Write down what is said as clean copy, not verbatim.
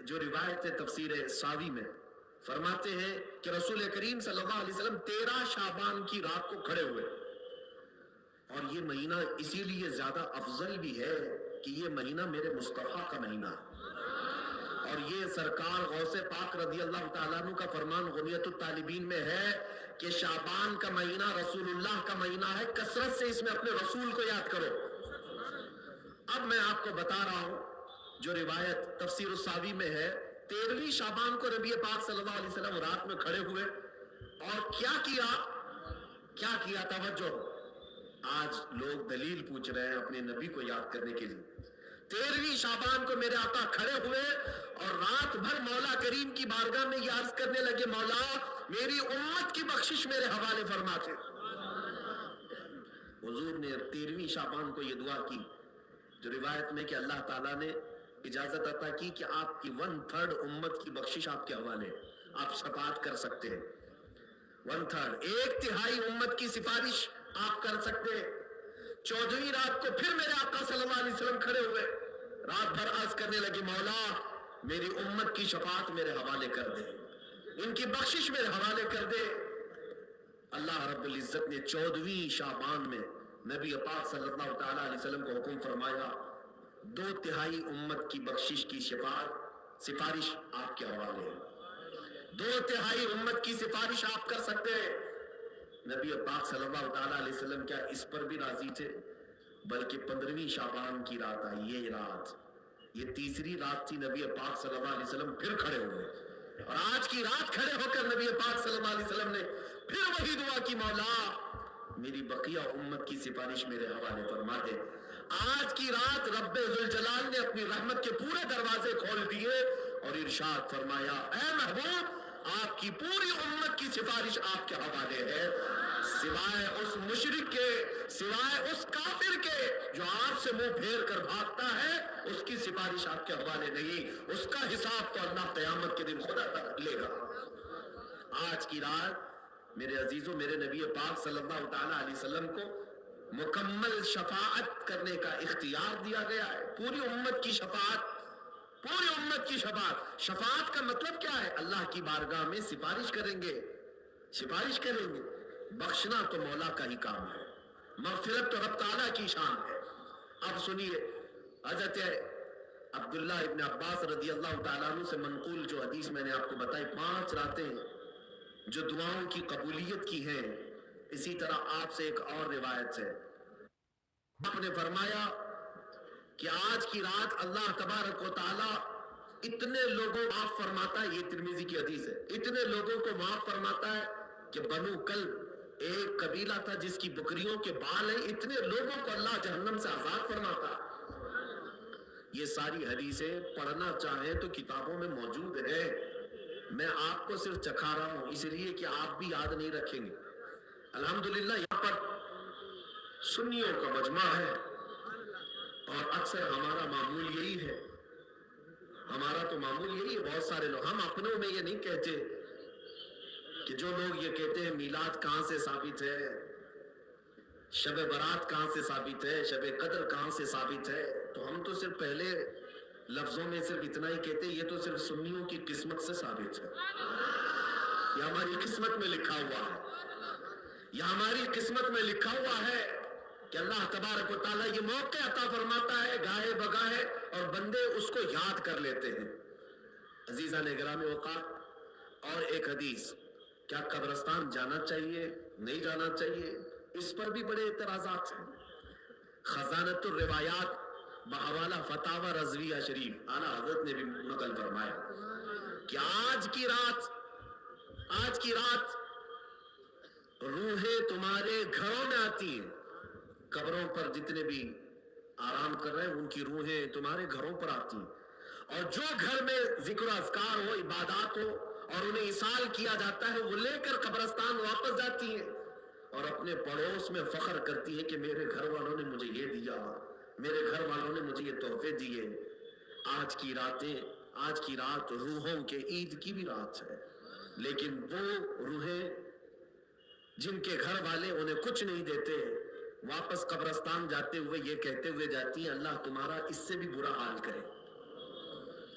جو روایت ہے تفسیر ساوی میں فرماتے ہیں کہ رسول کریم صلی اللہ علیہ وسلم 13 شعبان کی رات کو کھڑے ہوئے، اور یہ مہینہ اسی لیے زیادہ افضل بھی ہے کہ یہ مہینہ میرے مصطفیٰ کا مہینہ ہے، اور یہ سرکار غوث پاک رضی اللہ تعالیٰ عنہ کا فرمان غنیت الطالبین میں ہے کہ شعبان کا مہینہ رسول اللہ کا مہینہ ہے، کثرت سے اس میں اپنے رسول کو یاد کرو۔ اب میں آپ کو بتا رہا ہوں جو روایت تفسیر الساوی میں ہے، 13ویں شعبان کو نبی پاک صلی اللہ علیہ وسلم رات میں کھڑے ہوئے اور کیا کیا توجہ، آج لوگ دلیل پوچھ رہے ہیں اپنے نبی کو یاد کرنے کے لیے۔ 13ویں شعبان کو میرے آقا کھڑے ہوئے اور رات بھر مولا کریم کی بارگاہ میں یہ عرض کرنے لگے، مولا میری امت کی بخشش میرے حوالے فرماتے۔ حضور نے 13ویں شعبان کو یہ دعا کی جو روایت میں کہ اللہ تعالیٰ نے اجازت عطا کی کہ آپ کی 1/3 امت کی بخشش آپ کے حوالے، آپ شفاعت کر سکتے ہیں۔ 1/3 1/3 امت کی سفارش آپ کر سکتے ہیں۔ 14ویں رات کو پھر میرے آقا صلی اللہ علیہ وسلم کھڑے ہوئے، رات بھر عرض کرنے لگے، مولا میری امت کی شفاعت میرے حوالے کر دے، ان کی بخشش میرے حوالے کر دے۔ اللہ رب العزت نے 14ویں شعبان میں نبی پاک صلی اللہ تعالیٰ علیہ وسلم کو حکم فرمایا، 2/3 امت کی بخشش کی سفارش آپ کے حوالے ہے، 2/3 امت کی سفارش آپ کر سکتے ہیں۔ نبی پاک صلی اللہ تعالیٰ علیہ وسلم کیا اس پر بھی راضی تھے، بلکہ 15ویں شعبان کی رات آئی، یہ رات، یہ تیسری رات تھی، نبی پاک صلی اللہ علیہ وسلم پھر کھڑے ہوئے، اور آج کی رات کھڑے ہو کر نبی پاک صلی اللہ علیہ وسلم نے پھر وہی دعا کی، مولا میری بقیہ امت کی سفارش میرے حوالے فرما دے۔ آج کی رات رب ذوالجلال نے اپنی رحمت کے پورے دروازے کھول دیے اور ارشاد فرمایا، اے محبوب آپ کی پوری امت کی سفارش آپ کے حوالے ہے، سوائے اس مشرک کے، سوائے اس کافر کے جو آپ سے منہ پھیر کر بھاگتا ہے، اس کی سفارش آپ کے حوالے نہیں، اس کا حساب تو اللہ قیامت کے دن خدا لے گا۔ آج کی رات میرے عزیزوں، میرے نبی پاک صلی اللہ تعالیٰ علیہ وسلم کو مکمل شفاعت کرنے کا اختیار دیا گیا ہے، پوری امت کی شفاعت، پوری امت کی شفاعت۔ شفاعت کا مطلب کیا ہے؟ اللہ کی بارگاہ میں سفارش کریں گے، سفارش کریں گے۔ بخشنا تو مولا کا ہی کام ہے، مغفرت تو رب تعالیٰ کی شان ہے۔ اب سنیے، حضرت عبداللہ ابن عباس رضی اللہ تعالیٰ عنہ سے منقول جو حدیث میں نے آپ کو بتائی، 5 راتیں جو دعاؤں کی قبولیت کی ہیں، اسی طرح آپ سے ایک اور روایت ہے، آپ نے فرمایا کہ آج کی رات اللہ تبارک و تعالی اتنے لوگوں کو معاف فرماتا ہے، یہ ترمذی کی حدیث ہے، اتنے لوگوں کو معاف فرماتا ہے کہ بنو کلب ایک قبیلہ تھا جس کی بکریوں کے بال ہیں، اتنے لوگوں کو اللہ جہنم سے آزاد فرماتا ہے۔ یہ ساری حدیثیں پڑھنا چاہیں تو کتابوں میں موجود ہے، میں آپ کو صرف چکھا رہا ہوں اس لیے کہ آپ بھی یاد نہیں رکھیں گے۔ الحمدللہ یہاں پر سنیوں کا مجمع ہے اور اکثر ہمارا معمول یہی ہے، ہمارا تو معمول یہی ہے، بہت سارے لوگ، ہم اپنوں میں یہ نہیں کہتے کہ جو لوگ یہ کہتے ہیں میلاد کہاں سے ثابت ہے، شب برات کہاں سے ثابت ہے، شب قدر کہاں سے ثابت ہے، تو ہم تو صرف پہلے لفظوں میں صرف اتنا ہی کہتے ہیں، یہ تو صرف سنیوں کی قسمت سے ثابت ہے، یہ ہماری قسمت میں لکھا ہوا ہے، یہ ہماری قسمت میں لکھا ہوا ہے کہ اللہ تبارک و تعالیٰ یہ موقع عطا فرماتا ہے گاہے بگاہے اور بندے اس کو یاد کر لیتے ہیں۔ عزیزان گرامی اوقات، اور ایک حدیث، کیا قبرستان جانا چاہیے نہیں جانا چاہیے، اس پر بھی بڑے اعتراضات ہیں۔ خزانۃ الروایات بحوالہ فتاوی رضویہ شریف اعلیٰ حضرت نے بھی نقل فرمایا کہ آج کی رات روحیں تمہارے گھروں میں آتی ہیں، قبروں پر جتنے بھی آرام کر رہے ہیں ان کی روحیں تمہارے گھروں پر آتی ہیں، اور جو گھر میں ذکر و اذکار ہو، عبادات ہو اور انہیں اصال کیا جاتا ہے، وہ لے کر قبرستان واپس جاتی ہیں اور اپنے پڑوس میں فخر کرتی ہے کہ میرے گھر والوں نے مجھے یہ دیا، میرے گھر والوں نے مجھے یہ تحفے دیے۔ آج کی رات روحوں کے عید کی بھی رات ہے، لیکن وہ روحیں جن کے گھر والے انہیں کچھ نہیں دیتے، واپس قبرستان جاتے ہوئے یہ کہتے ہوئے جاتی ہیں، اللہ تمہارا اس سے بھی برا حال کرے،